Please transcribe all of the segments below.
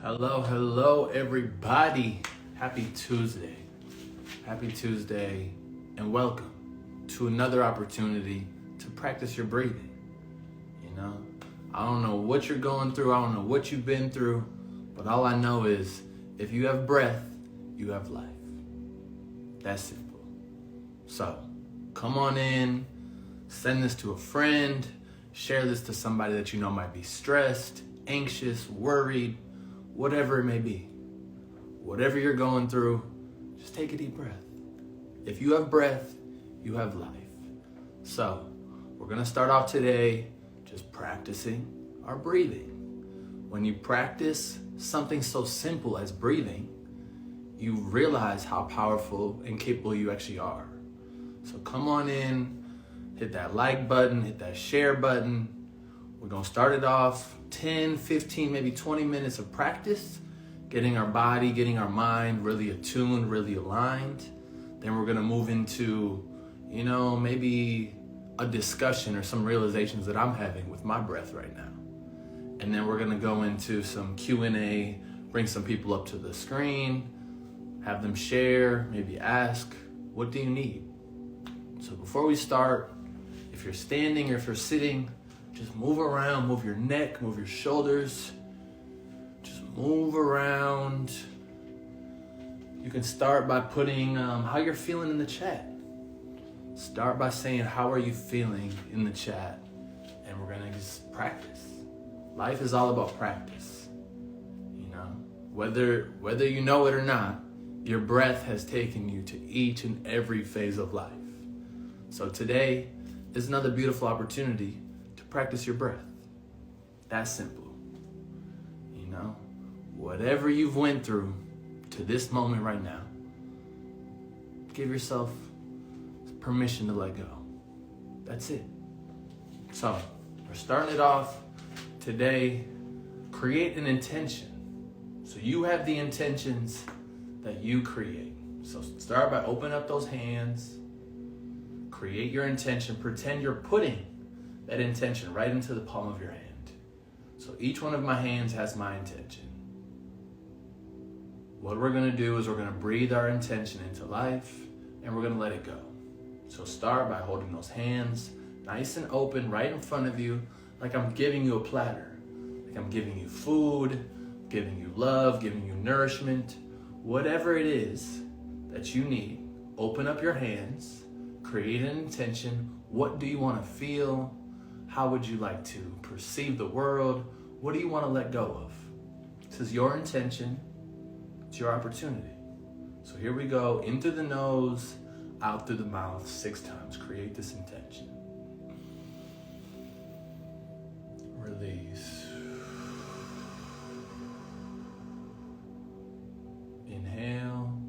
Hello, everybody. Happy Tuesday. Happy Tuesday, and welcome to another opportunity to practice your breathing. You know, I don't know what you're going through, I don't know what you've been through, but all I know is if you have breath, you have life. That's simple. So, come on in, send this to a friend, share this to somebody that you know might be stressed, anxious, worried, whatever it may be. Whatever you're going through, just take a deep breath. If you have breath, you have life. So, we're gonna start off today just practicing our breathing. When you practice something so simple as breathing, you realize how powerful and capable you actually are. So come on in, hit that like button, hit that share button. We're gonna start it off 10, 15, maybe 20 minutes of practice, getting our body, getting our mind really attuned, really aligned. Then we're gonna move into, maybe a discussion or some realizations that I'm having with my breath right now. And then we're gonna go into some Q&A, bring some people up to the screen, have them share, maybe ask, what do you need? So before we start, if you're standing or if you're sitting, just move around, move your neck, move your shoulders. Just move around. You can start by putting how you're feeling in the chat. Start by saying, how are you feeling in the chat? And we're gonna just practice. Life is all about practice. Whether you know it or not, your breath has taken you to each and every phase of life. So today is another beautiful opportunity to practice your breath. That's simple. Whatever you've went through to this moment right now, give yourself permission to let go. That's it. So we're starting it off today. Create an intention. So you have the intentions that you create. So start by opening up those hands. Create your intention. Pretend you're putting that intention right into the palm of your hand. So each one of my hands has my intention. What we're gonna do is we're gonna breathe our intention into life and we're gonna let it go. So start by holding those hands nice and open right in front of you, like I'm giving you a platter. Like I'm giving you food, giving you love, giving you nourishment. Whatever it is that you need, open up your hands, create an intention. What do you want to feel? How would you like to perceive the world? What do you want to let go of? This is your intention. It's your opportunity. So here we go. In through the nose, out through the mouth 6 times. Create this intention. Release. Inhale.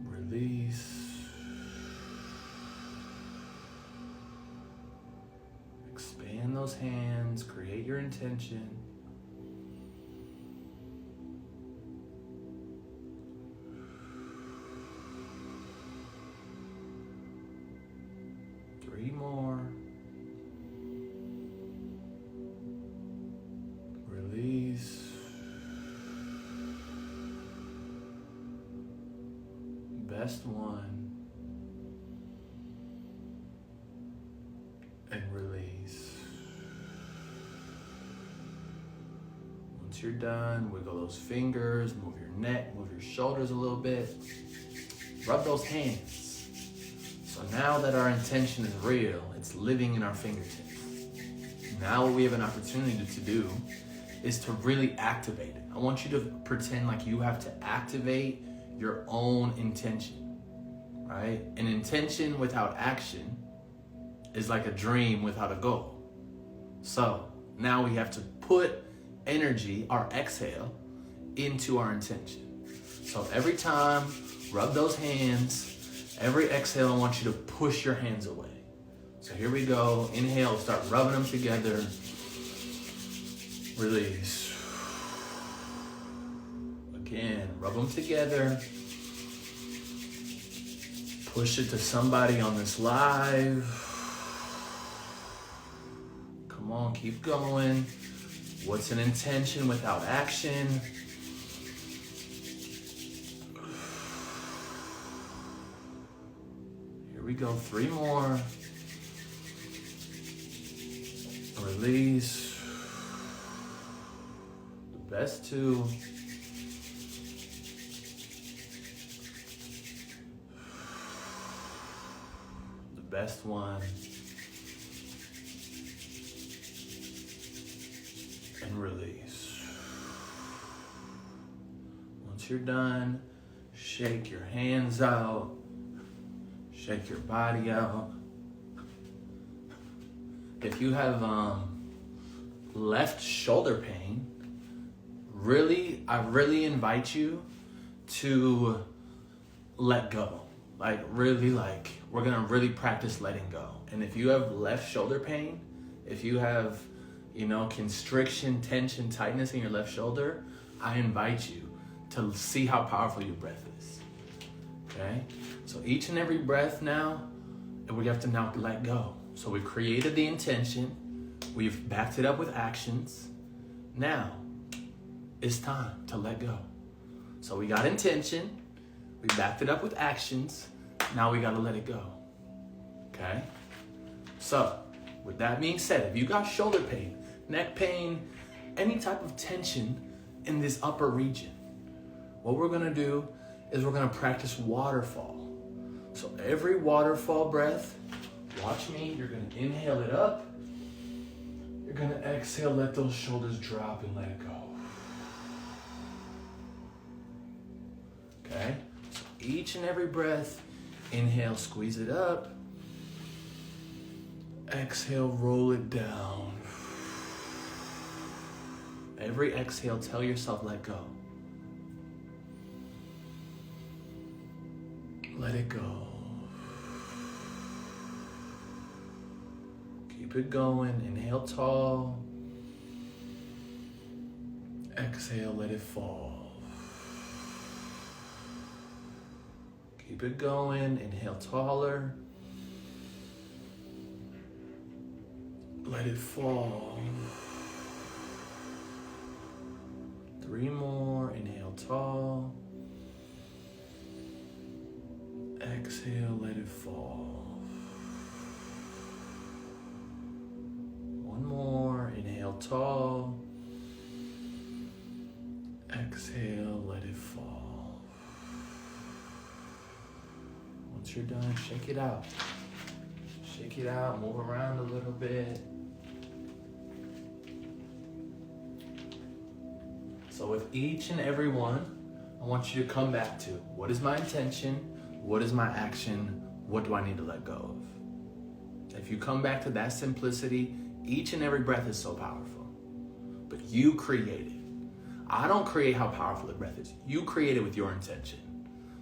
Release. Expand those hands. Create your intention. Three more. Release. Best one. And release. Once you're done, wiggle those fingers, move your neck, move your shoulders a little bit. Rub those hands. So now that our intention is real, it's living in our fingertips. Now what we have an opportunity to do is to really activate it. I want you to pretend like you have to activate your own intention, right? An intention without action is like a dream without a goal. So now we have to put energy, our exhale, into our intention. So every time, rub those hands. Every exhale, I want you to push your hands away. So here we go. Inhale, start rubbing them together. Release. Again, rub them together. Push it to somebody on this live. Come on, keep going. What's an intention without action? Here we go, 3 more. Release. The best 2. The best 1. And release. Once you're done, shake your hands out. Shake your body out. If you have left shoulder pain, I really invite you to let go. We're gonna really practice letting go. And if you have left shoulder pain, if you have, constriction, tension, tightness in your left shoulder, I invite you to see how powerful your breath is. Okay? So each and every breath now, we have to now let go. So we've created the intention, we've backed it up with actions. Now, it's time to let go. So we got intention, we backed it up with actions, now we gotta let it go. Okay? So, with that being said, if you got shoulder pain, neck pain, any type of tension in this upper region, what we're gonna do is we're gonna practice waterfall. So every waterfall breath, watch me, you're gonna inhale it up, you're gonna exhale, let those shoulders drop and let it go. Okay? So each and every breath, inhale, squeeze it up, exhale, roll it down. Every exhale, tell yourself, let go. Let it go. Keep it going. Inhale tall. Exhale, let it fall. Keep it going. Inhale taller. Let it fall. 3 more. Inhale tall. Exhale, let it fall. 1 more. Inhale tall. Exhale, let it fall. Once you're done, shake it out. Shake it out, move around a little bit. So with each and every one, I want you to come back to, what is my intention? What is my action? What do I need to let go of? If you come back to that simplicity, each and every breath is so powerful. But you create it. I don't create how powerful the breath is. You create it with your intention.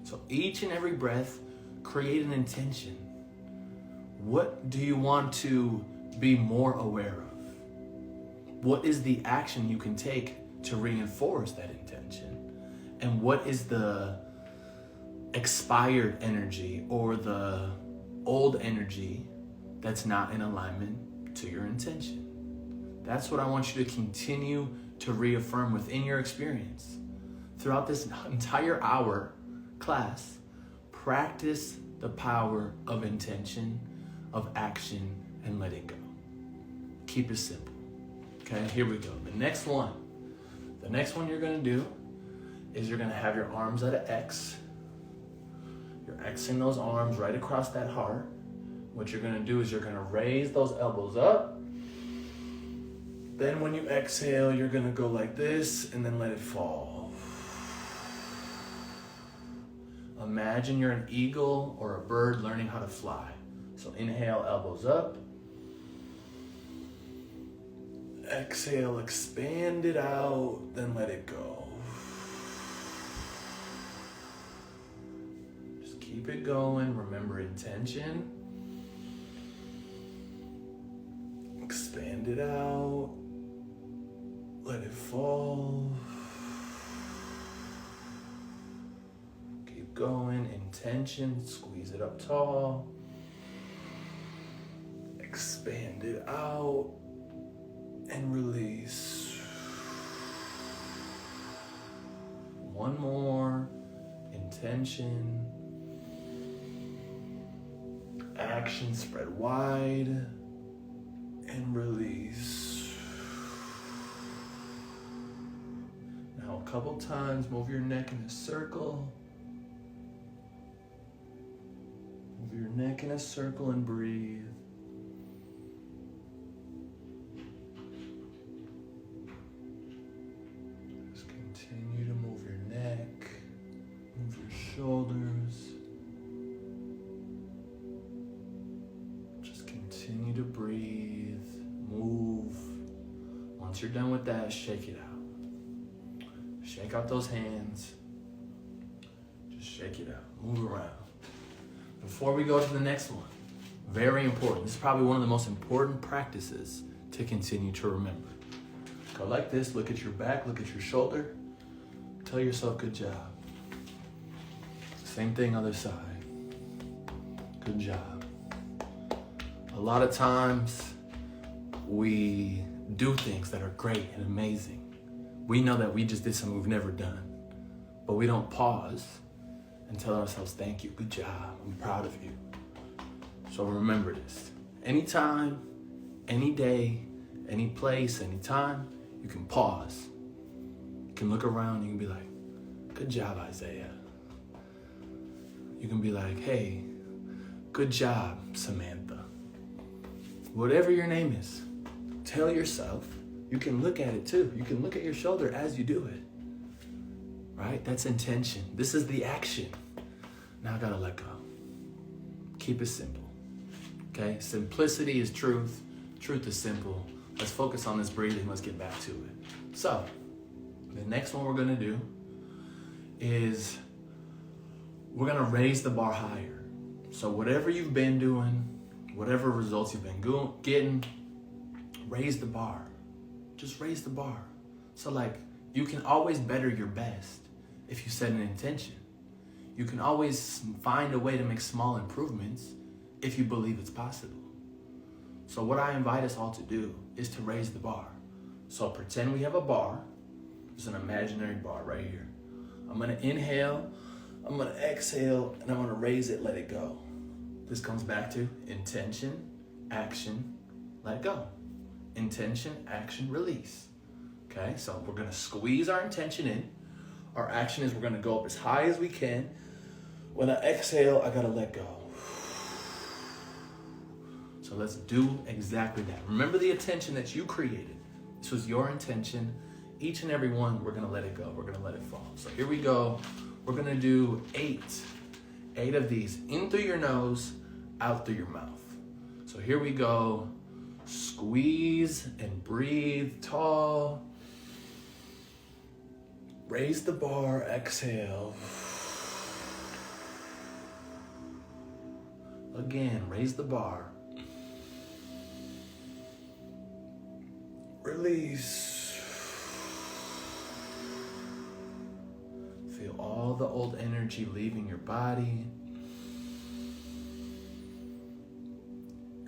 So each and every breath, create an intention. What do you want to be more aware of? What is the action you can take to reinforce that intention? And what is the expired energy or the old energy that's not in alignment to your intention? That's what I want you to continue to reaffirm within your experience. Throughout this entire hour class, practice the power of intention, of action, and letting go. Keep it simple. Okay, here we go. The next one you're gonna do is you're gonna have your arms at an X. You're Xing those arms right across that heart. What you're gonna do is you're gonna raise those elbows up. Then when you exhale, you're gonna go like this and then let it fall. Imagine you're an eagle or a bird learning how to fly. So inhale, elbows up. Exhale, expand it out, then let it go. Just keep it going. Remember intention. Expand it out. Let it fall. Keep going. Intention. Squeeze it up tall. Expand it out. And release. Intention. Action, spread wide. And release. Now a couple times, move your neck in a circle. Move your neck in a circle and breathe. Just continue to move your neck, move your shoulders. Just continue to breathe. Move. Once you're done with that, shake it out. Shake out those hands. Just shake it out. Move around. Before we go to the next one, very important. This is probably one of the most important practices to continue to remember. Go like this. Look at your back. Look at your shoulder. Tell yourself, good job. Same thing, other side. Good job. A lot of times, we do things that are great and amazing. We know that we just did something we've never done, but we don't pause and tell ourselves, thank you, good job, I'm proud of you. So remember this. Anytime, any day, any place, anytime, you can pause. You can look around, you can be like, good job, Isaiah. You can be like, hey, good job, Samantha. Whatever your name is. Tell yourself, you can look at it too. You can look at your shoulder as you do it. Right? That's intention. This is the action. Now I gotta let go. Keep it simple. Okay? Simplicity is truth. Truth is simple. Let's focus on this breathing. Let's get back to it. So, the next one we're gonna do is we're gonna raise the bar higher. So whatever you've been doing, whatever results you've been getting, raise the bar. Just raise the bar. So like, you can always better your best if you set an intention. You can always find a way to make small improvements if you believe it's possible. So what I invite us all to do is to raise the bar. So pretend we have a bar. There's an imaginary bar right here. I'm gonna inhale, I'm gonna exhale, and I'm gonna raise it, let it go. This comes back to intention, action, let go. Intention, action, release. Okay, so we're gonna squeeze our intention in. Our action is we're gonna go up as high as we can. When I exhale, I gotta let go. So let's do exactly that. Remember the intention that you created. This was your intention. Each and every one, we're gonna let it go. We're gonna let it fall. So here we go. We're gonna do 8 of these. In through your nose, out through your mouth. So here we go. Squeeze and breathe tall. Raise the bar, exhale. Again, raise the bar. Release. Feel all the old energy leaving your body.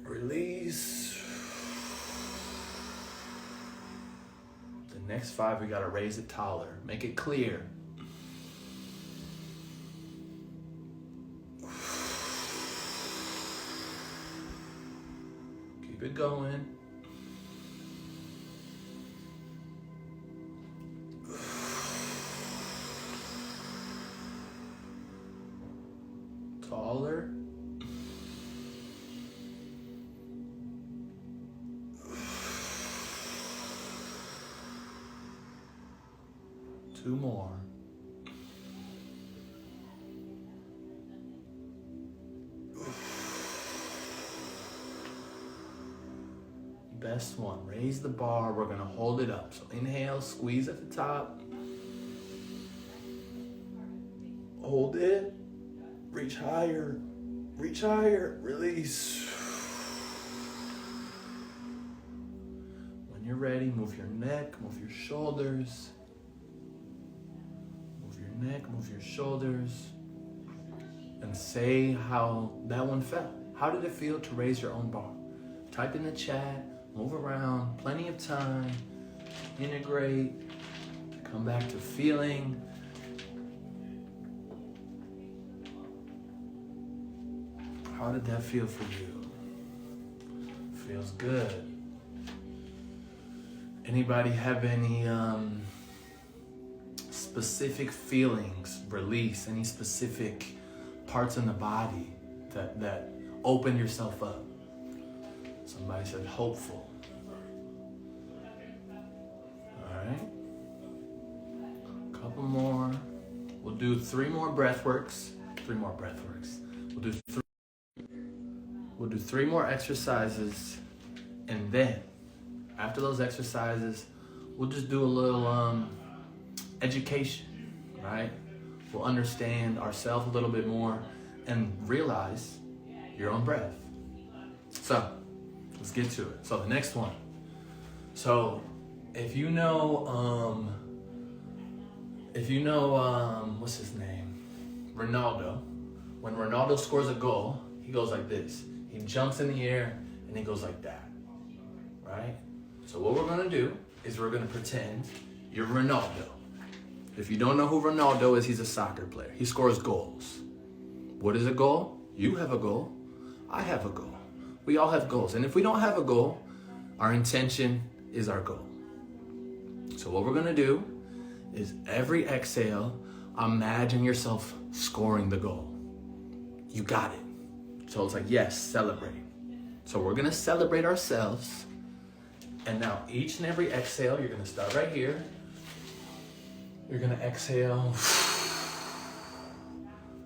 Release. The next 5, we gotta raise it taller. Make it clear. Keep it going. Taller. Two more. Best one. Raise the bar. We're gonna hold it up. So inhale, squeeze at the top. Hold it. Reach higher. Reach higher. Release. When you're ready, move your neck, move your shoulders. Neck, move your shoulders, and say how that one felt. How did it feel to raise your own bar? Type in the chat, move around, plenty of time, integrate, come back to feeling. How did that feel for you? Feels good. Anybody have any specific feelings, release, any specific parts in the body that open yourself up? Somebody said hopeful. All right. Couple more. We'll do 3 more breathworks. 3 more breathworks. We'll do 3 more exercises, and then after those exercises, we'll just do a little education, right? We'll understand ourselves a little bit more and realize your own breath. So let's get to it. So the next one. So if you know, what's his name? Ronaldo. When Ronaldo scores a goal, he goes like this. He jumps in the air and he goes like that, right? So what we're gonna do is we're gonna pretend you're Ronaldo. If you don't know who Ronaldo is, he's a soccer player. He scores goals. What is a goal? You have a goal. I have a goal. We all have goals. And if we don't have a goal, our intention is our goal. So what we're gonna do is every exhale, imagine yourself scoring the goal. You got it. So it's like, yes, celebrate. So we're gonna celebrate ourselves. And now each and every exhale, you're gonna start right here. You're gonna exhale.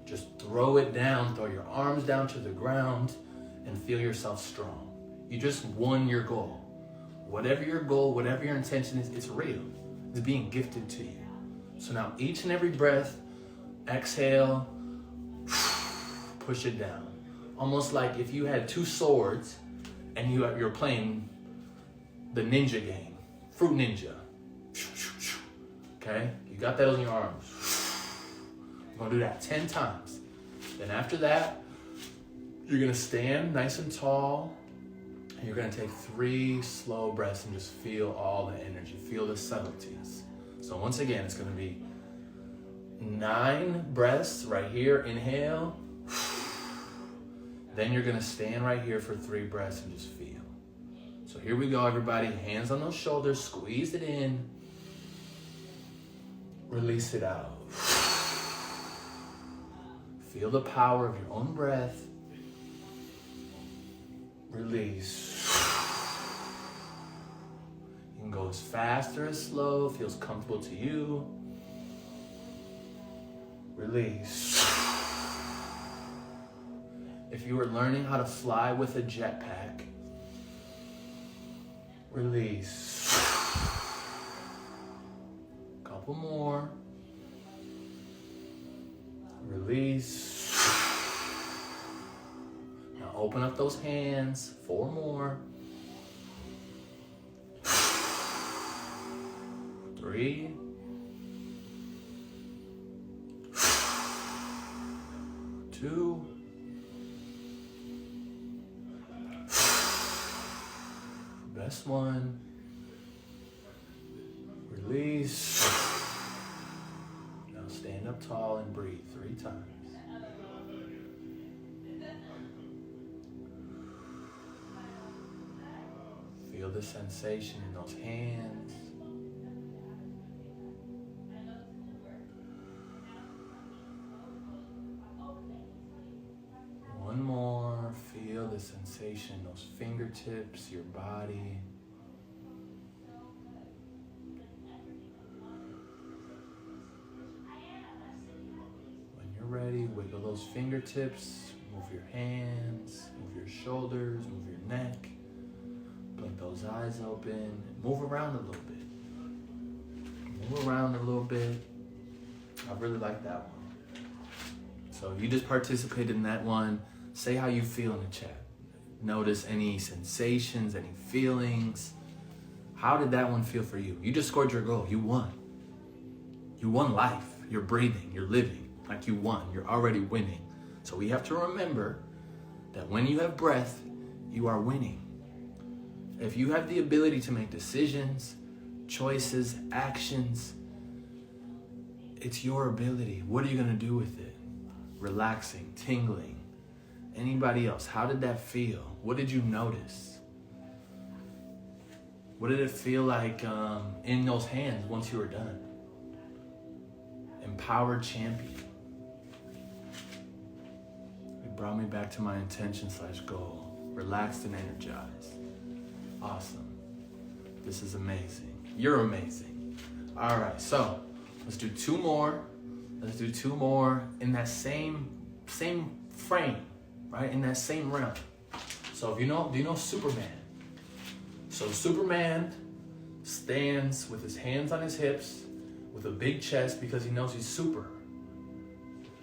Just throw it down, throw your arms down to the ground and feel yourself strong. You just won your goal. Whatever your goal, whatever your intention is, it's real. It's being gifted to you. So now each and every breath, exhale, push it down. Almost like if you had 2 swords and you're playing the ninja game, Fruit Ninja. Okay? You got that on your arms. You're gonna do that 10 times. Then after that, you're gonna stand nice and tall, and you're gonna take 3 slow breaths and just feel all the energy, feel the subtleties. So once again, it's gonna be 9 breaths right here, inhale. Then you're gonna stand right here for 3 breaths and just feel. So here we go, everybody. Hands on those shoulders, squeeze it in. Release it out. Feel the power of your own breath. Release. You can go as fast or as slow, feels comfortable to you. Release. If you were learning how to fly with a jetpack, release. Couple more. Release. Now open up those hands. 4 more. 3. 2. Best one. Release. Now stand up tall and breathe 3 times. Feel the sensation in those hands. One more. Feel the sensation in those fingertips, your body. When you're ready, wiggle those fingertips, move your hands, move your shoulders, move your neck. Blink those eyes open. Move around a little bit. Move around a little bit. I really like that one. So you just participated in that one. Say how you feel in the chat. Notice any sensations, any feelings. How did that one feel for you? You just scored your goal. You won. You won life. You're breathing. You're living. Like you won. You're already winning. So we have to remember that when you have breath, you are winning. If you have the ability to make decisions, choices, actions, it's your ability. What are you going to do with it? Relaxing, tingling. Anybody else? How did that feel? What did you notice? What did it feel like in those hands once you were done? Empowered champion. It brought me back to my intention/goal. Relaxed and energized. Awesome. This is amazing. You're amazing. All right, so let's do two more. Let's do two more in that same frame, right? In that same realm. So if do you know Superman? So Superman stands with his hands on his hips, with a big chest because he knows he's super.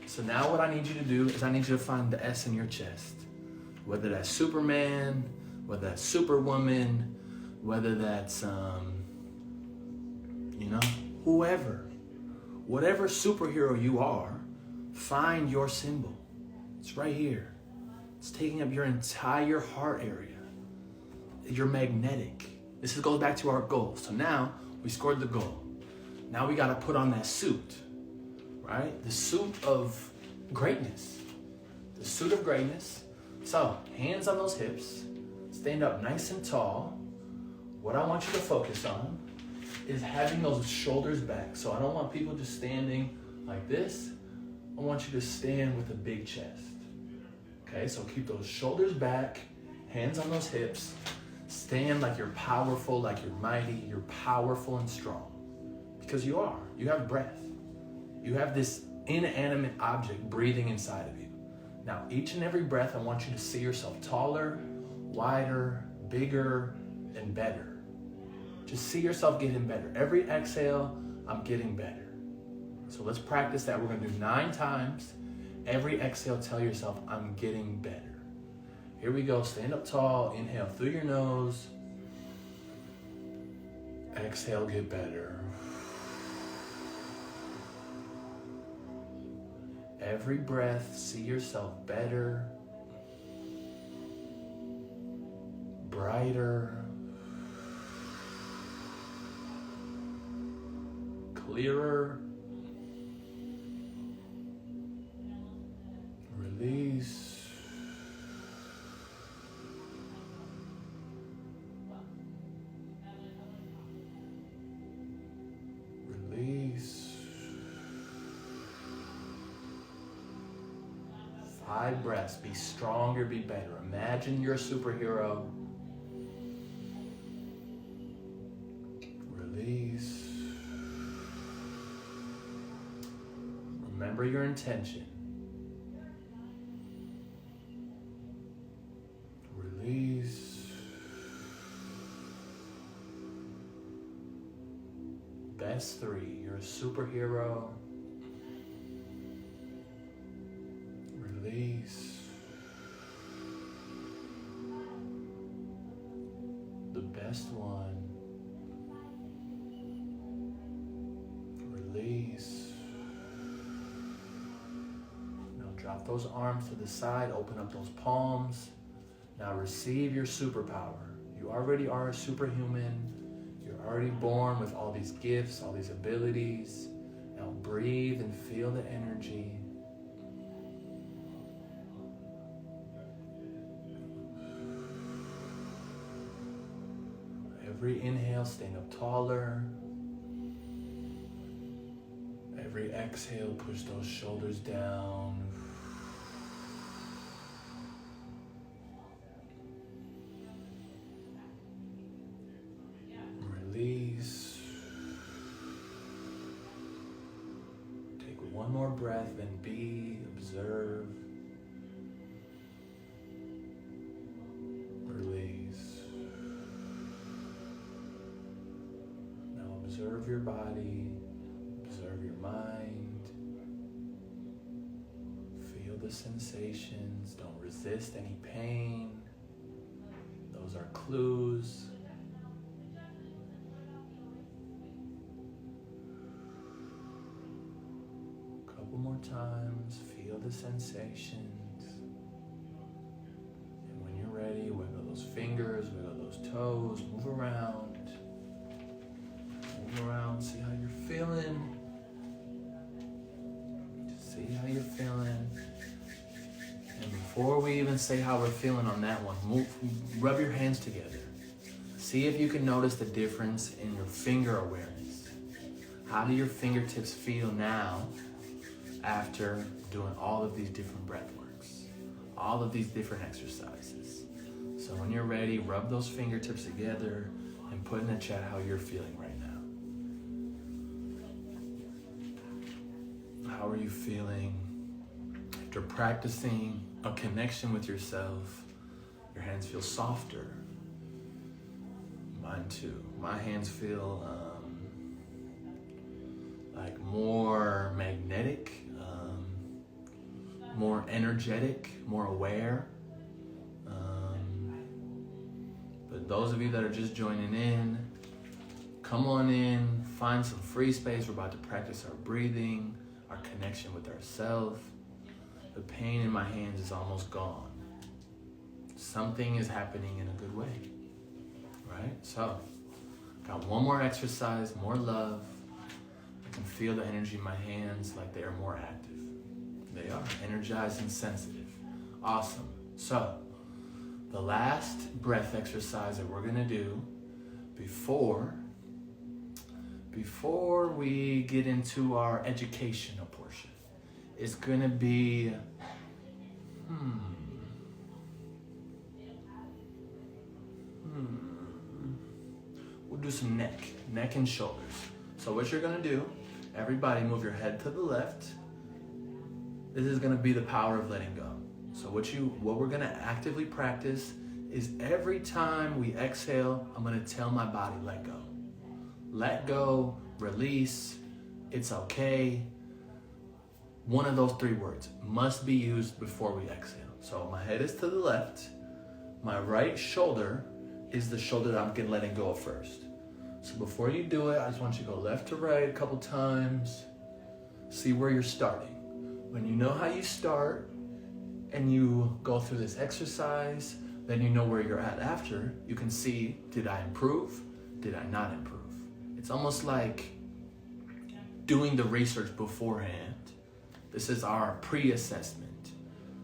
So now what I need you to do is I need you to find the S in your chest. Whether that's Superman, whether that's Superwoman, whether that's, whoever. Whatever superhero you are, find your symbol. It's right here. It's taking up your entire heart area. You're magnetic. This goes back to our goal. So now we scored the goal. Now we got to put on that suit, right? The suit of greatness. The suit of greatness. So hands on those hips. Stand up nice and tall. What I want you to focus on is having those shoulders back. So I don't want people just standing like this. I want you to stand with a big chest. Okay, so keep those shoulders back, hands on those hips. Stand like you're powerful, like you're mighty, you're powerful and strong. Because you are. You have breath. You have this inanimate object breathing inside of you. Now, each and every breath, I want you to see yourself taller, wider, bigger, and better. Just see yourself getting better. Every exhale, I'm getting better. So let's practice that. We're going to do 9 times. Every exhale, tell yourself, I'm getting better. Here we go. Stand up tall. Inhale through your nose. Exhale, get better. Every breath, see yourself better, brighter, clearer. Release. Release. 5 breaths. Be stronger, be better. Imagine you're a superhero. Release. Remember your intention. Release. Best 3. You're a superhero. Release. The best one. Release. Now drop those arms to the side, open up those palms. Now receive your superpower. You already are a superhuman. You're already born with all these gifts, all these abilities. Now breathe and feel the energy. Every inhale, stand up taller. Every exhale, push those shoulders down. Release. Take one more breath, then be, observe. Release. Now observe your body, observe your mind. Feel the sensations, don't resist any pain. Those are clues. Couple more times, feel the sensations. And when you're ready, wiggle those fingers, wiggle those toes, move around. Move around, see how you're feeling. Just see how you're feeling. And before we even say how we're feeling on that one, rub your hands together. See if you can notice the difference in your finger awareness. How do your fingertips feel now after doing all of these different breath works, all of these different exercises? So when you're ready, rub those fingertips together and put in the chat how you're feeling right now. How are you feeling after practicing a connection with yourself? Your hands feel softer. Mine too. My hands feel like more magnetic, more energetic, more aware. But those of you that are just joining in, come on in, find some free space. We're about to practice our breathing, our connection with ourselves. The pain in my hands is almost gone. Something is happening in a good way, right? So, got one more exercise, more love. I can feel the energy in my hands like they are more active. They are energized and sensitive. Awesome. So, the last breath exercise that we're gonna do before we get into our educational portion is gonna be, we'll do some neck and shoulders. So what you're gonna do, everybody move your head to the left. This is gonna be the power of letting go. So what we're gonna actively practice is every time we exhale, I'm gonna tell my body, let go. Let go, release, it's okay. One of those three words must be used before we exhale. So my head is to the left. My right shoulder is the shoulder that I'm letting go of first. So before you do it, I just want you to go left to right a couple times. See where you're starting. When you know how you start and you go through this exercise, then you know where you're at after. You can see, did I improve? Did I not improve? It's almost like doing the research beforehand. This is our pre-assessment.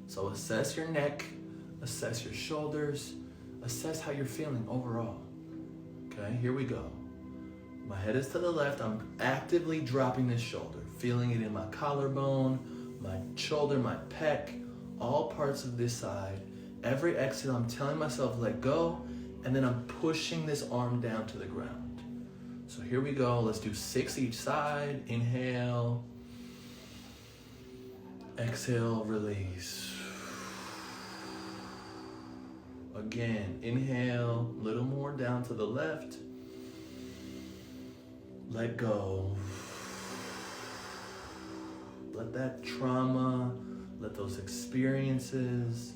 So assess your neck, assess your shoulders, assess how you're feeling overall. Okay, here we go. My head is to the left. I'm actively dropping this shoulder, feeling it in my collarbone, my shoulder, my pec, all parts of this side. Every exhale, I'm telling myself, let go, and then I'm pushing this arm down to the ground. So here we go. Let's do 6 each side. Inhale. Exhale, release. Again, inhale, a little more down to the left. Let go. Let that trauma, let those experiences,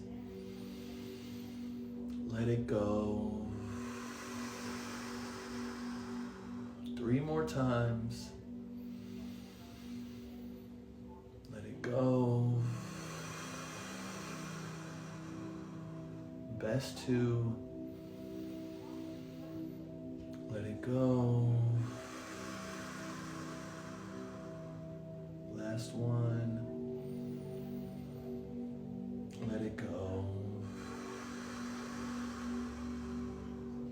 let it go. 3 more times. Let it go. Best 2. Let it go. Last one. Let it go.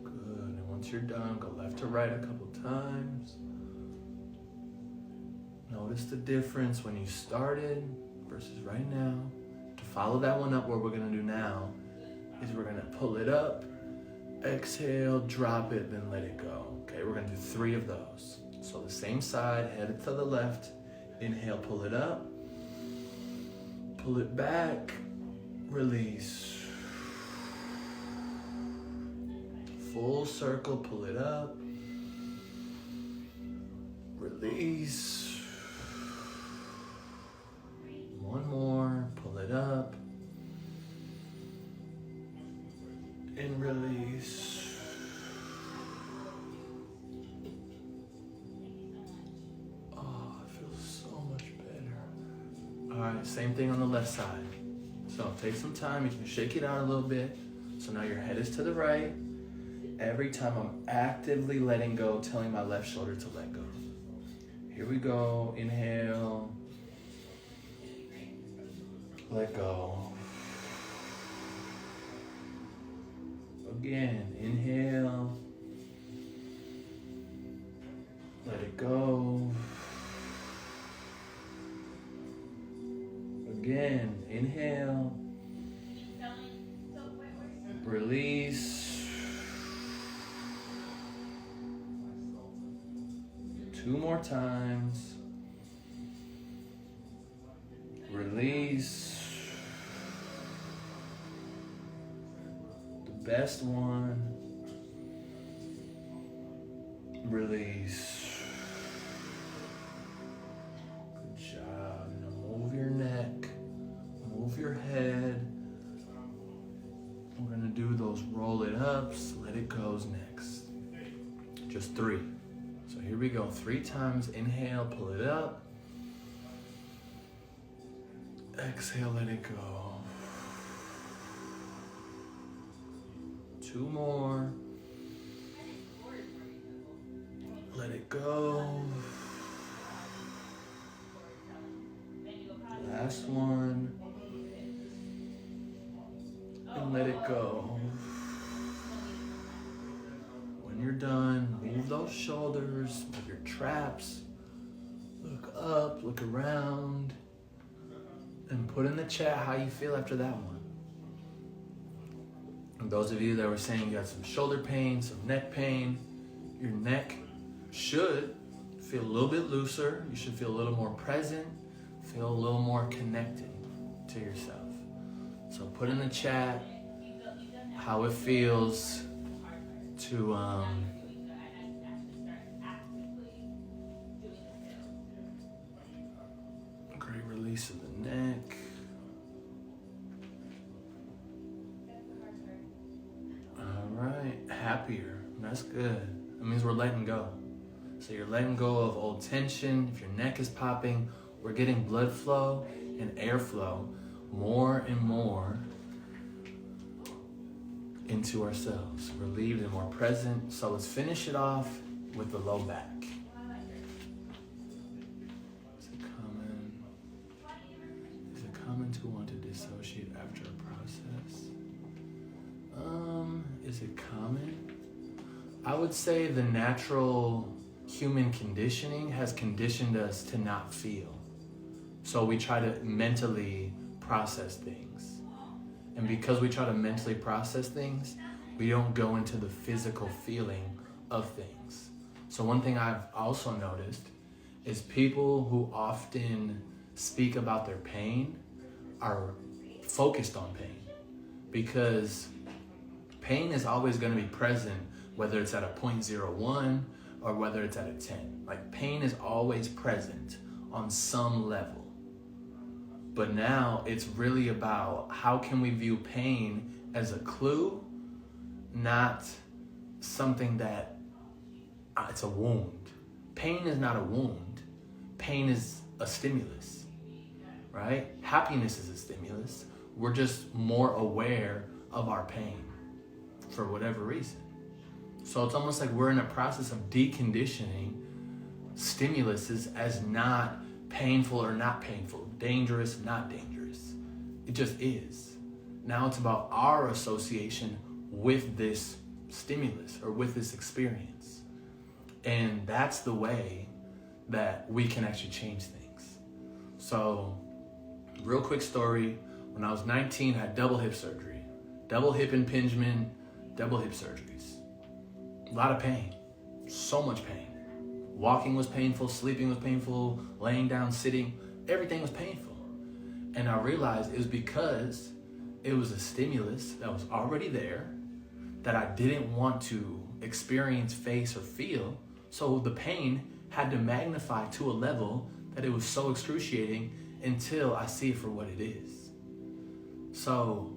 Good. And once you're done, go left to right a couple times. Notice the difference when you started versus right now. To follow that one up, what we're gonna do now is we're gonna pull it up, exhale, drop it, then let it go. Okay, we're gonna do 3 of those. So the same side, headed to the left. Inhale, pull it up, pull it back, release. Full circle, pull it up, release. One more, pull it up, and release. Alright, same thing on the left side. So take some time, you can shake it out a little bit. So now your head is to the right. Every time I'm actively letting go, telling my left shoulder to let go. Here we go, inhale. Let go. again, inhale. Let it go. Again, inhale. Release. 2 more times. Release. The best one. Release. Good job. Now move your neck. Move your head. We're gonna do those roll it ups, let it goes next. Just 3. So here we go. 3 times. Inhale, pull it up. Exhale, let it go. 2 more. Let it go. Last one. And let it go. When you're done, move those shoulders, move your traps. Look up, look around. And put in the chat how you feel after that one. And those of you that were saying you had some shoulder pain, some neck pain, your neck should feel a little bit looser. You should feel a little more present, feel a little more connected to yourself. So put in the chat how it feels to great release of the neck. All right, happier. That's good. That means we're letting go. So you're letting go of old tension. If your neck is popping, we're getting blood flow and airflow more and more into ourselves. Relieved and more present. So let's finish it off with the low back. Is it common to want to dissociate after a process? Is it common? I would say the natural human conditioning has conditioned us to not feel. So we try to mentally process things. And because we try to mentally process things, we don't go into the physical feeling of things. So one thing I've also noticed is people who often speak about their pain are focused on pain, because pain is always going to be present, whether it's at a 0.01 or whether it's at a 10. Like, pain is always present on some level. But now it's really about how can we view pain as a clue, not something that it's a wound. Pain is not a wound. Pain is a stimulus, right? Happiness is a stimulus. We're just more aware of our pain for whatever reason. So it's almost like we're in a process of deconditioning stimuluses as not painful or not painful, dangerous, not dangerous. It just is. Now it's about our association with this stimulus or with this experience. And that's the way that we can actually change things. So, real quick story. When I was 19, I had double hip surgery. Double hip impingement, double hip surgeries. A lot of pain. So much pain. Walking was painful, sleeping was painful, laying down, sitting, everything was painful. And I realized it was because it was a stimulus that was already there that I didn't want to experience, face, or feel. So the pain had to magnify to a level that it was so excruciating until I see it for what it is. So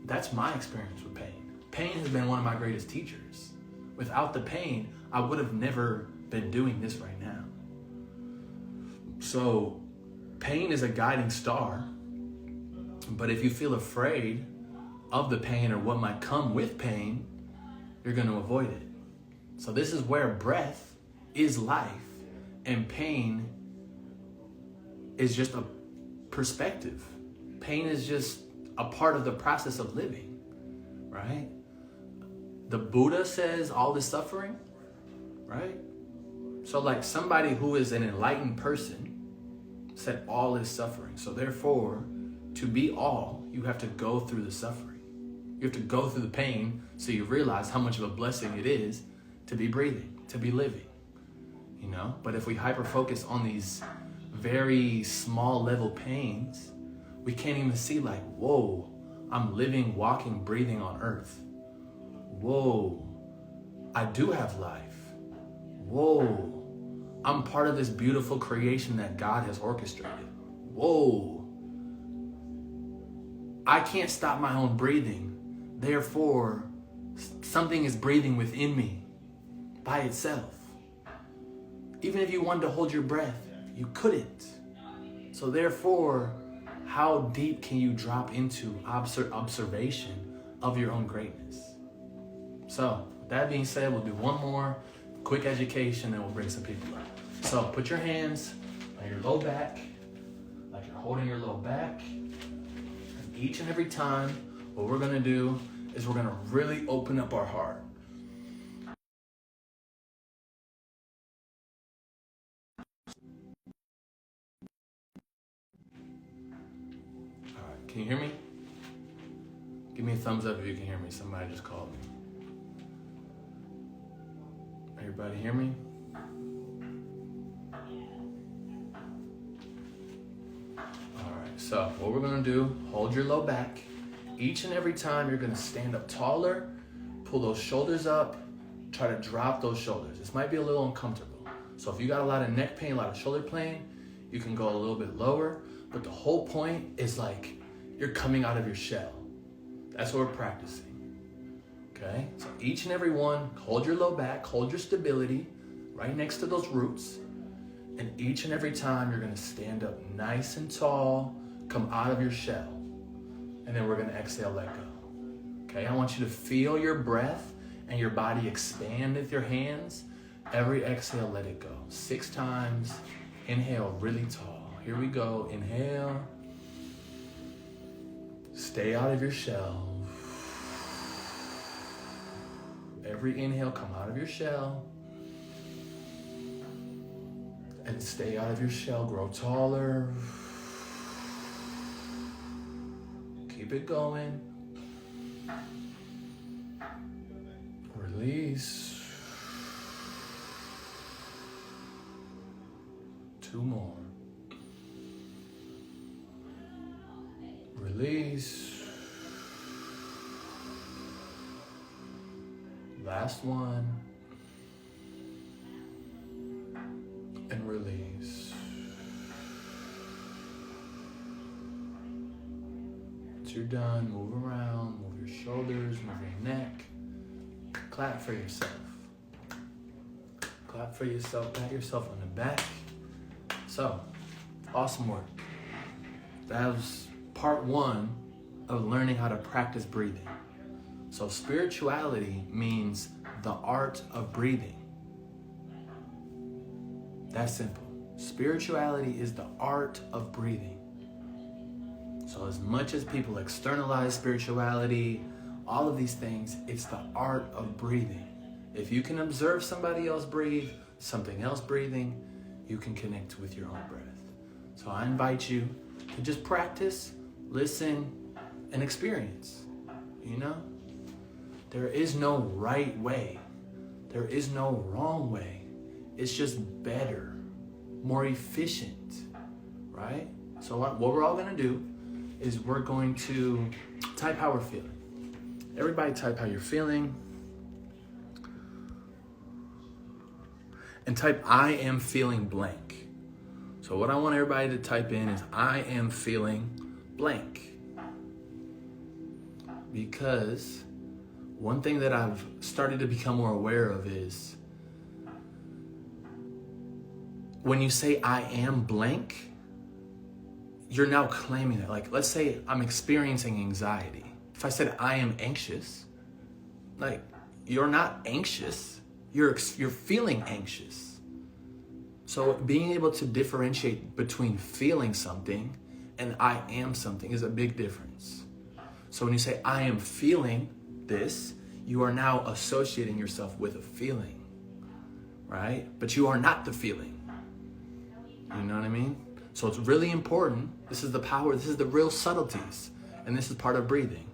that's my experience with pain. Pain has been one of my greatest teachers. Without the pain, I would have never been doing this right now. So pain is a guiding star, but if you feel afraid of the pain or what might come with pain, you're going to avoid it. So this is where breath is life and pain is just a perspective. Pain is just a part of the process of living, right? the Buddha says all is suffering, right? So like somebody who is an enlightened person said all is suffering. So therefore, to be all, you have to go through the suffering. You have to go through the pain so you realize how much of a blessing it is to be breathing, to be living, you know? But if we hyper focus on these very small level pains, we can't even see like, whoa, I'm living, walking, breathing on earth. Whoa, I do have life. Whoa, I'm part of this beautiful creation that God has orchestrated. Whoa, I can't stop my own breathing. Therefore, something is breathing within me by itself. Even if you wanted to hold your breath, you couldn't. So therefore, how deep can you drop into observation of your own greatness? So, with that being said, we'll do one more quick education and we'll bring some people up. So, put your hands on your low back, like you're holding your low back. And each and every time, what we're gonna do is we're gonna really open up our heart. All right, can you hear me? Give me a thumbs up if you can hear me. Somebody just called me. Everybody hear me? All right, so what we're gonna do, hold your low back. Each and every time you're gonna stand up taller, pull those shoulders up, try to drop those shoulders. This might be a little uncomfortable. So if you got a lot of neck pain, a lot of shoulder pain, you can go a little bit lower, but the whole point is like you're coming out of your shell. That's what we're practicing. Okay, so each and every one, hold your low back, hold your stability right next to those roots. And each and every time you're gonna stand up nice and tall, come out of your shell. And then we're gonna exhale, let go. Okay, I want you to feel your breath and your body expand with your hands. Every exhale, let it go. 6 times, inhale really tall. Here we go, inhale. Stay out of your shell. Every inhale, come out of your shell. And stay out of your shell, grow taller. Keep it going. Release. 2 more. Release. Last one. And release. Once you're done, move around, move your shoulders, move your neck. Clap for yourself. Clap for yourself, pat yourself on the back. So, awesome work. That was part 1 of learning how to practice breathing. So spirituality means the art of breathing. That's simple. Spirituality is the art of breathing. So as much as people externalize spirituality, all of these things, it's the art of breathing. If you can observe somebody else breathe, something else breathing, you can connect with your own breath. So I invite you to just practice, listen, and experience, you know? There is no right way. There is no wrong way. It's just better, more efficient, right? So what we're all gonna do is we're going to type how we're feeling. Everybody type how you're feeling. And type, I am feeling blank. So what I want everybody to type in is, I am feeling blank. Because one thing that I've started to become more aware of is when you say I am blank, you're now claiming it. Like, let's say I'm experiencing anxiety. If I said I am anxious, like, you're not anxious, you're feeling anxious. So being able to differentiate between feeling something and I am something is a big difference. So when you say I am feeling this, you are now associating yourself with a feeling, right? But you are not the feeling. You know what I mean? So it's really important. This is the power, this is the real subtleties, and this is part of breathing.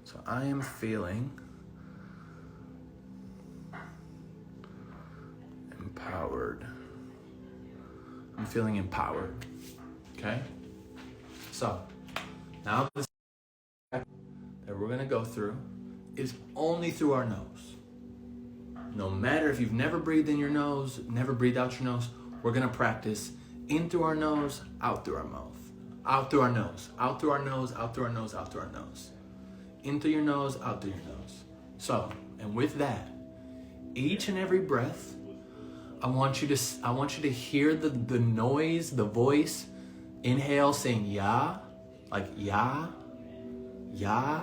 So I am feeling empowered. I'm feeling empowered, okay? So now this that we're gonna go through is only through our nose. No matter if you've never breathed in your nose, never breathed out your nose, we're gonna practice in through our nose, out through our mouth. Out through our nose, out through our nose, out through our nose, out through our nose. In through your nose, out through your nose. So, and with that, each and every breath, I want you to hear the noise, the voice. Inhale saying ya, like ya, ya.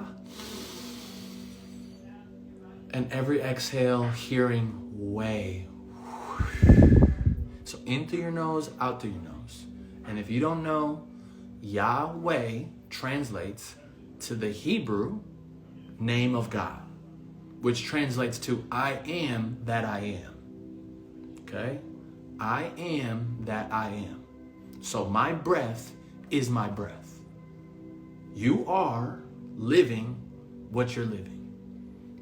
And every exhale hearing way. So in through your nose, out through your nose. And if you don't know, Yahweh translates to the Hebrew name of God, which translates to I am that I am. Okay? I am that I am. So my breath is my breath. You are living what you're living.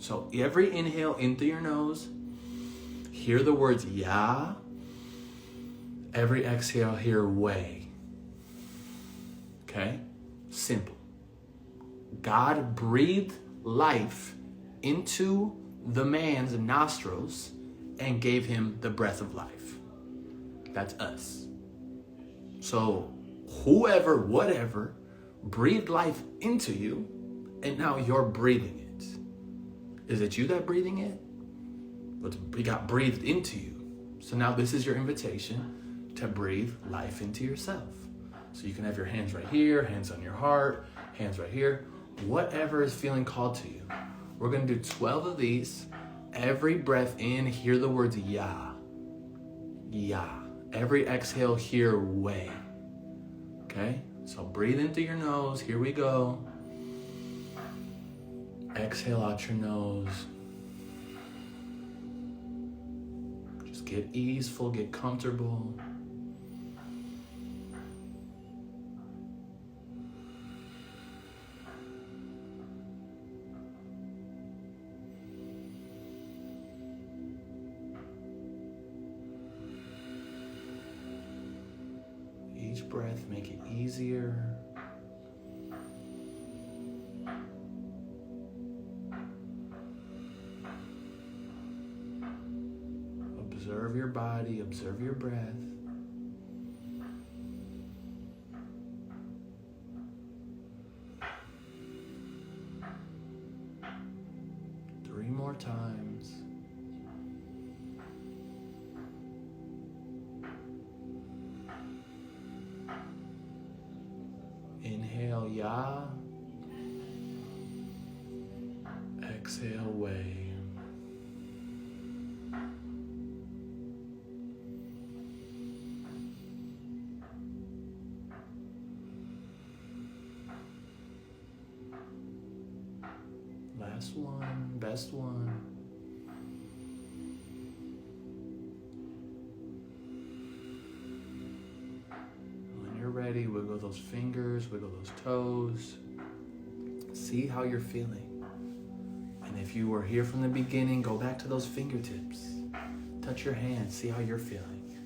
So every inhale in through your nose, hear the words Yah. Every exhale, hear way. Okay? Simple. God breathed life into the man's nostrils and gave him the breath of life. That's us. So whoever, whatever, breathed life into you, and now you're breathing it. Is it you that breathing it? It got breathed into you. So now this is your invitation to breathe life into yourself. So you can have your hands right here, hands on your heart, hands right here, whatever is feeling called to you. We're gonna do 12 of these. Every breath in, hear the words Yah. Yah. Every exhale, hear way. Okay? So breathe into your nose. Here we go. Exhale out your nose. Just get easeful, get comfortable. Each breath, make it easier. Observe your body, observe your breath. Three more times. Inhale, Yah. Exhale, way. Last one, best one. When you're ready, wiggle those fingers, wiggle those toes. See how you're feeling. And if you were here from the beginning, go back to those fingertips. Touch your hands, see how you're feeling.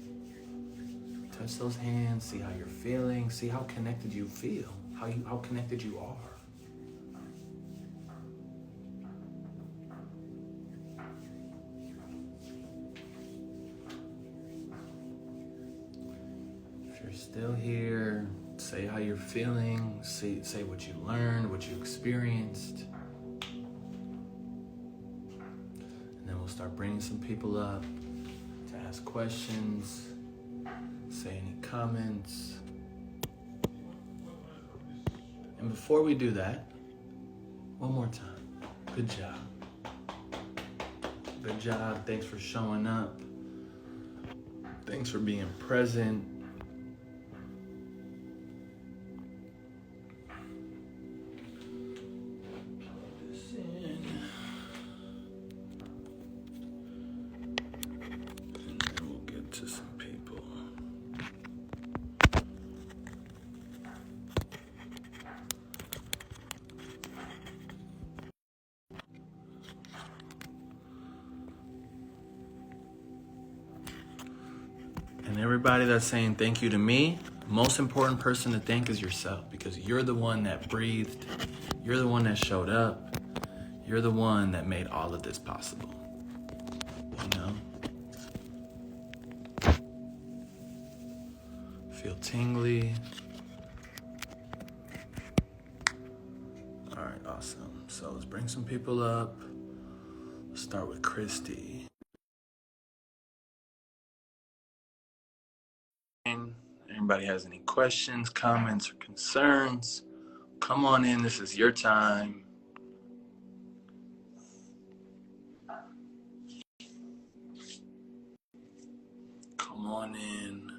Touch those hands, see how you're feeling. See how connected you feel, how connected you are. Still here, say how you're feeling, say what you learned, what you experienced. And then we'll start bringing some people up to ask questions, say any comments. And before we do that, one more time, good job. Good job, thanks for showing up. Thanks for being present. everybody that's saying thank you to me, the most important person to thank is yourself, because you're the one that breathed, you're the one that showed up, you're the one that made all of this possible. You know? Feel tingly. All right, awesome. So let's bring some people up. Let's start with Christy. Anybody has any questions, comments, or concerns? Come on in. This is your time. Come on in.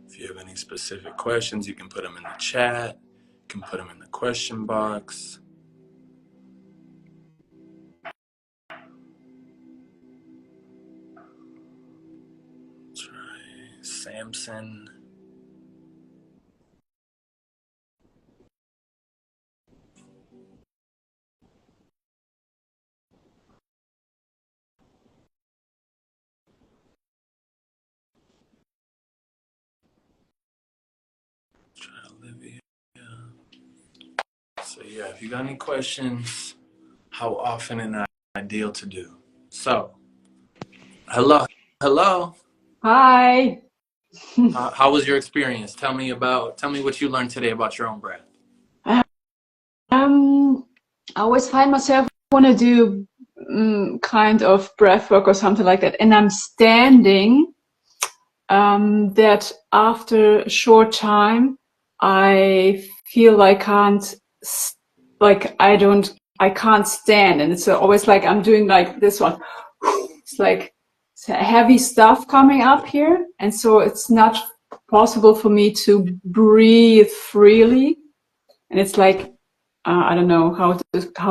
If you have any specific questions, you can put them in the chat. You can put them in the question box. Let's try Samson. Let's try Olivia. So yeah, if you got any questions, how often and ideal to do. So, hello. Hi. How was your experience? Tell me what you learned today about your own breath. I always find myself want to do kind of breath work or something like that, and I'm standing. That after a short time, I feel I can't, I can't stand, and it's always like I'm doing like this one. It's like heavy stuff coming up here, and so it's not possible for me to breathe freely, and it's like I don't know how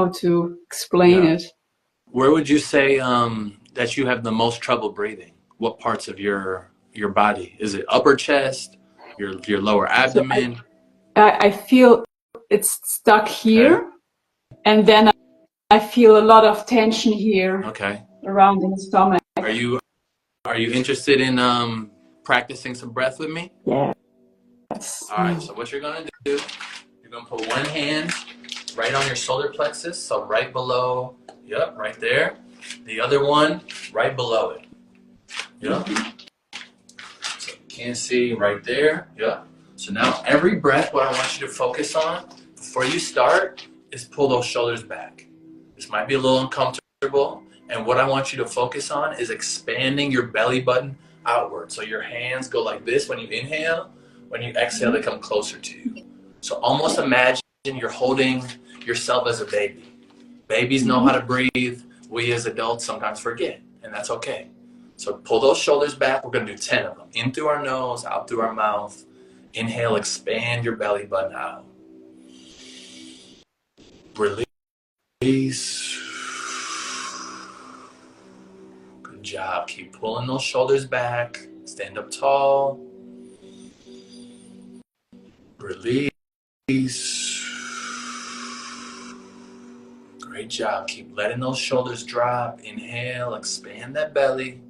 to explain it. Where would you say that you have the most trouble breathing? What parts of your body? Is it upper chest, your lower So abdomen? I feel it's stuck here, and then I feel a lot of tension here. Okay. Around in the stomach. Are you interested in practicing some breath with me? Yes. All right. So what you're gonna do? You're gonna put one hand right on your solar plexus, so right below. Yep, right there. The other one right below it. Yep. So you can't see right there. Yep. So now every breath, what I want you to focus on before you start is pull those shoulders back. This might be a little uncomfortable. And what I want you to focus on is expanding your belly button outward. So your hands go like this when you inhale. When you exhale, they come closer to you. So almost imagine you're holding yourself as a baby. Babies know how to breathe. We as adults sometimes forget, and that's okay. So pull those shoulders back. We're going to do 10 of them. In through our nose, out through our mouth. Inhale, expand your belly button out. Release. Good job. Keep pulling those shoulders back. Stand up tall. Release. Great job. Keep letting those shoulders drop. Inhale, expand that belly.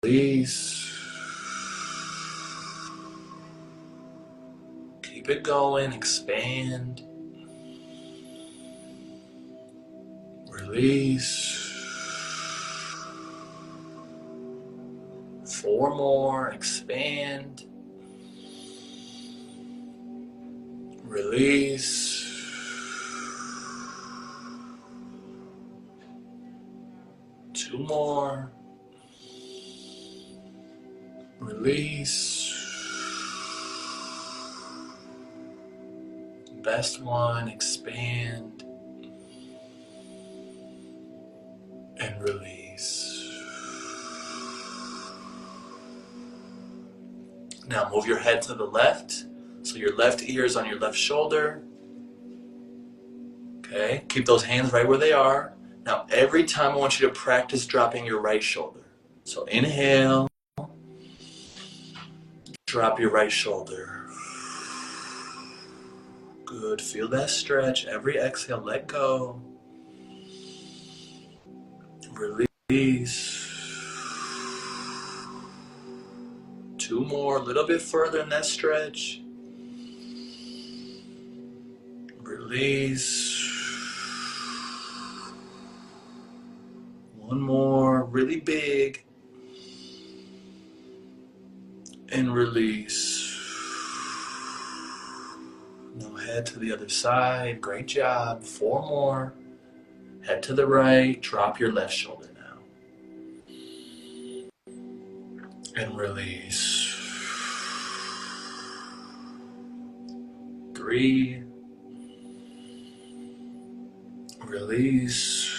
Release. Keep it going. Expand. Release. 4 more. Expand. Release. Two more. Release. Best one. Expand. And release. Now move your head to the left. So your left ear is on your left shoulder. Okay, keep those hands right where they are. Now every time I want you to practice dropping your right shoulder. So inhale, drop your right shoulder. Good, feel that stretch. Every exhale, let go. Release. 2 more, a little bit further in that stretch. Release. 1 more, really big. And release. Now head to the other side. Great job. 4 more. Head to the right. Drop your left shoulder now. And release. 3. Release.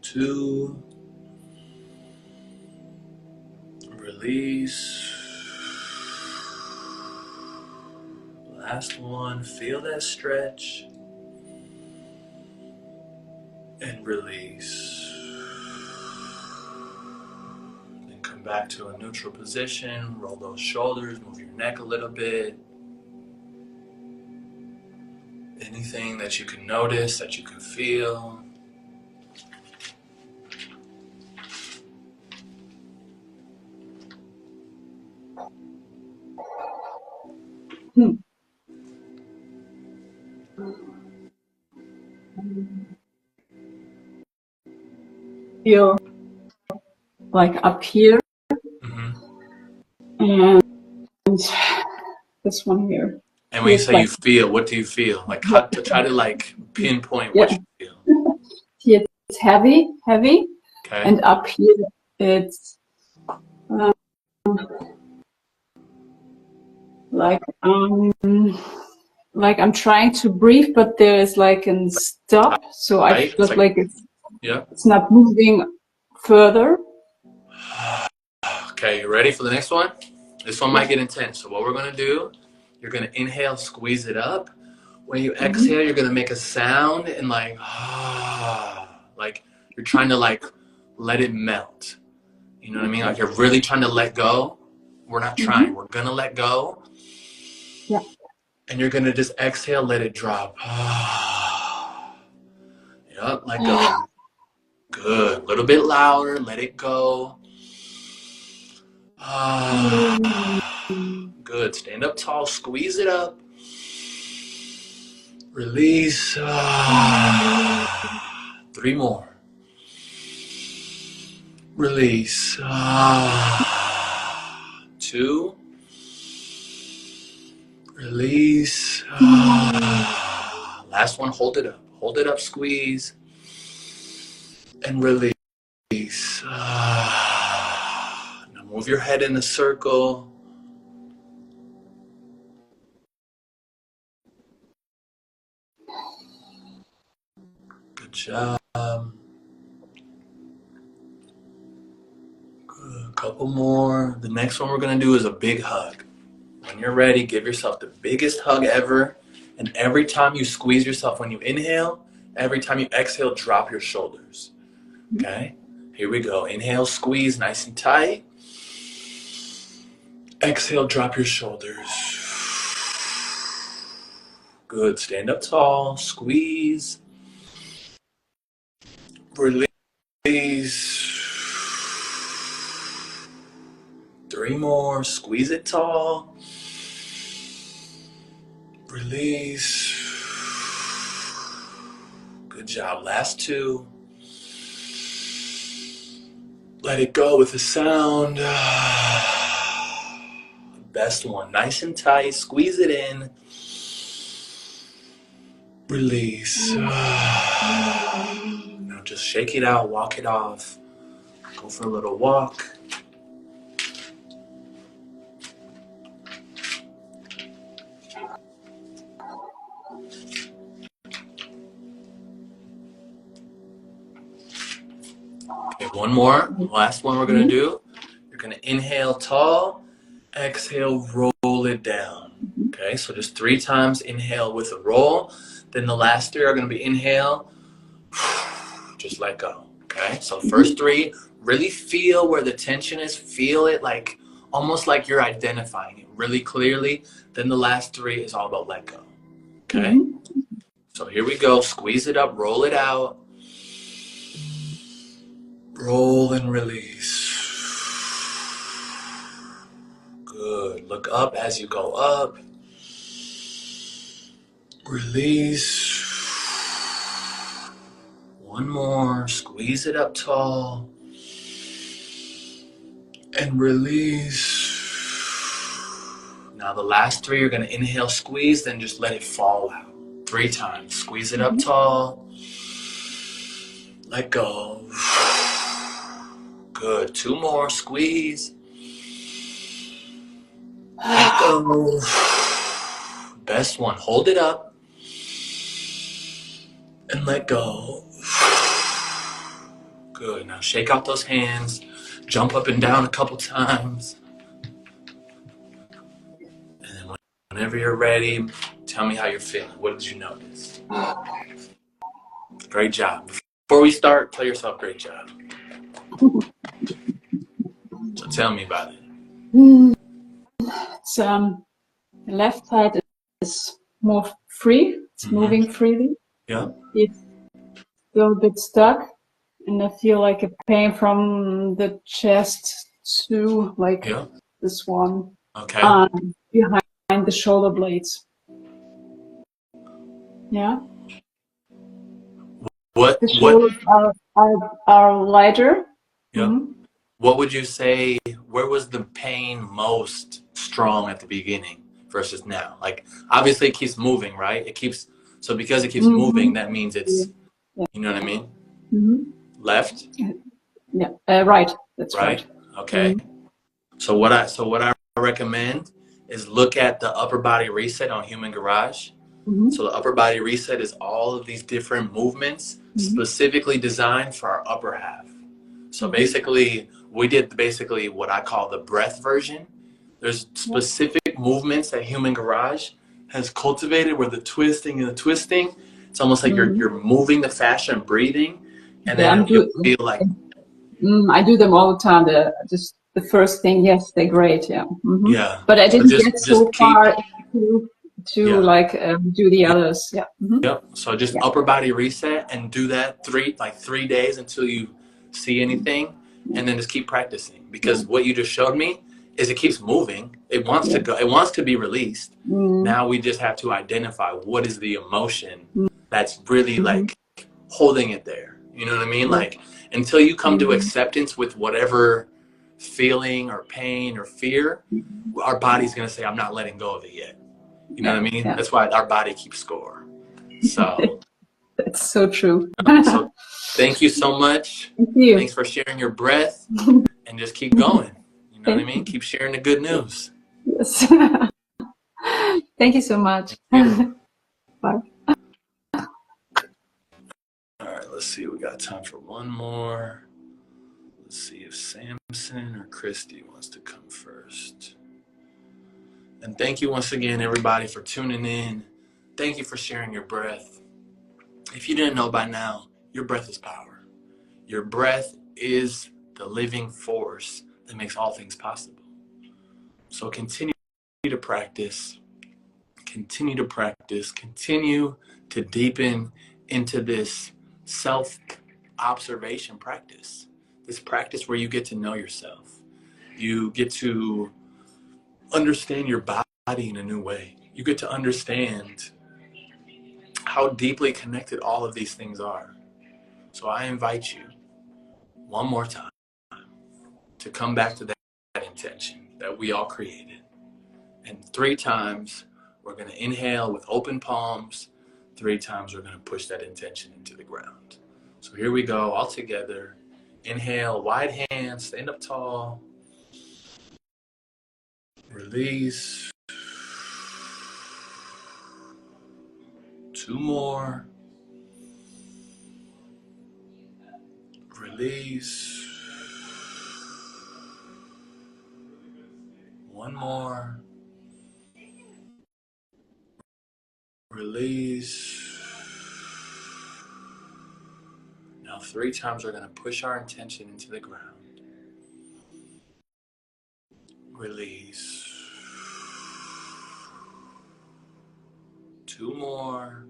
2. Release. Last one. Feel that stretch. And release. Then come back to a neutral position. Roll those shoulders. Move your neck a little bit. Anything that you can notice, that you can feel. Feel like up here, and this one here. And when you say you feel, what do you feel? Like try to like pinpoint what you feel. Here it's heavy, Okay. and up here it's like I'm trying to breathe, but there is like a stop, so I feel like it's not moving further. Okay, you ready for the next one? This one might get intense. So what we're gonna do, you're gonna inhale, squeeze it up. When you exhale, you're gonna make a sound and like you're trying to like let it melt. You know what I mean? Like you're really trying to let go. We're not trying, we're gonna let go. Yeah. And you're gonna just exhale, let it drop. Yep, let go. Good. A little bit louder, let it go. Good. Stand up tall, squeeze it up. Release. 3 more. Release. 2. Release. Last one, hold it up. Hold it up, squeeze. And release. Now move your head in a circle. Good job. Good. A couple more. The next one we're going to do is a big hug. When you're ready, give yourself the biggest hug ever. And every time you squeeze yourself, when you inhale, every time you exhale, drop your shoulders. Okay? Here we go. Inhale, squeeze nice and tight. Exhale, drop your shoulders. Good. Stand up tall. Squeeze. Release. 3 more. Squeeze it tall. Release. Good job. Last 2. Let it go with a sound. Best one. Nice and tight. Squeeze it in. Release. Now just shake it out. Walk it off. Go for a little walk. Okay, one more. Last one we're going to do. You're going to inhale tall. Exhale, roll it down. Okay, so just 3 times inhale with a roll. Then the last 3 are going to be inhale. Just let go. Okay, so first 3, really feel where the tension is. Feel it like almost like you're identifying it really clearly. Then the last 3 is all about let go. Okay, so here we go. Squeeze it up, roll it out. Roll and release. up as you go up. Release. One more. Squeeze it up tall. And release. Now the last three, you're going to inhale, squeeze, then just let it fall out. 3 times. Squeeze it up tall. Let go. Good. 2 more. Squeeze. Let go. Best one. Hold it up. And let go. Good. Now shake out those hands. Jump up and down a couple times. And then whenever you're ready, tell me how you're feeling. What did you notice? Great job. Before we start, tell yourself great job. So tell me about it. It's the left side is more free. It's moving freely. Yeah. It's still a bit stuck, and I feel like a pain from the chest to like this one. Okay. Behind the shoulder blades. Yeah. What? The shoulders are lighter. Yeah. Mm-hmm. What would you say? Where was the pain most strong at the beginning versus now? Like, obviously, it keeps moving, right? So because it keeps moving, that means it's, you know what I mean? Mm-hmm. Left. Yeah. Right. That's right. Okay. So what I recommend is look at the upper body reset on Human Garage. So the upper body reset is all of these different movements specifically designed for our upper half. So basically, we did what I call the breath version. There's specific movements that Human Garage has cultivated where the twisting, it's almost like you're moving the fascia and breathing, and then you'll feel like... I do them all the time. Just the first thing, yes, they're great. Yeah. Mm-hmm. Yeah. But I didn't get so far to like do the others. Yeah. Mm-hmm. Yep. So just upper body reset and do that 3 days until you see anything, and then just keep practicing, because what you just showed me is it keeps moving. It wants to go. It wants to be released. Now we just have to identify what is the emotion that's really like holding it there. You know what I mean? Like, until you come to acceptance with whatever feeling or pain or fear, our body's gonna say, "I'm not letting go of it yet." You know what I mean? That's why our body keeps score. So that's so true. So thank you so much. Thank you. Thanks for sharing your breath, and just keep going. You know what I mean? Keep sharing the good news. Yes. Thank you so much. Bye. All right, let's see. We got time for one more. Let's see if Samson or Christy wants to come first. And thank you once again, everybody, for tuning in. Thank you for sharing your breath. If you didn't know by now, your breath is power. Your breath is the living force that makes all things possible. So continue to practice, continue to deepen into this self-observation practice, this practice where you get to know yourself. You get to understand your body in a new way. You get to understand how deeply connected all of these things are. So I invite you one more time to come back to that intention that we all created. And 3 times, we're going to inhale with open palms. 3 times, we're going to push that intention into the ground. So here we go, all together. Inhale, wide hands, stand up tall. Release. 2 more. Release. 1 more. Release. Now 3 times we're going to push our intention into the ground. Release. 2 more.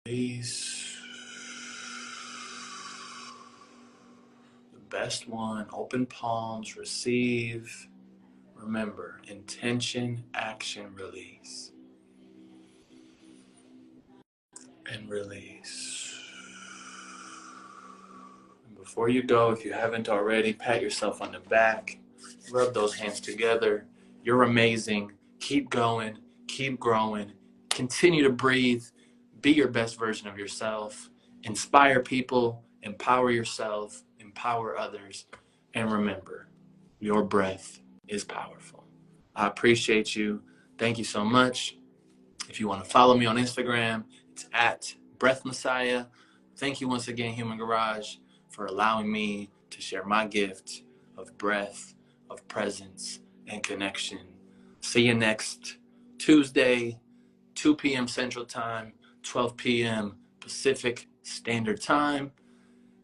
Release. The best one. Open palms, receive. Remember, intention, action, release. And release. And before you go, if you haven't already, pat yourself on the back. Rub those hands together. You're amazing. Keep going. Keep growing. Continue to breathe. Be your best version of yourself. Inspire people. Empower yourself. Empower others. And remember, your breath is powerful. I appreciate you. Thank you so much. If you want to follow me on Instagram, it's at Breath Messiah. Thank you once again, Human Garage, for allowing me to share my gift of breath, of presence, and connection. See you next Tuesday, 2 p.m. Central Time, 12 p.m. Pacific Standard Time.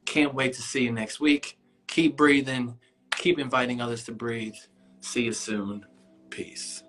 Can't wait to see you next week. Keep breathing. Keep inviting others to breathe. See you soon. Peace.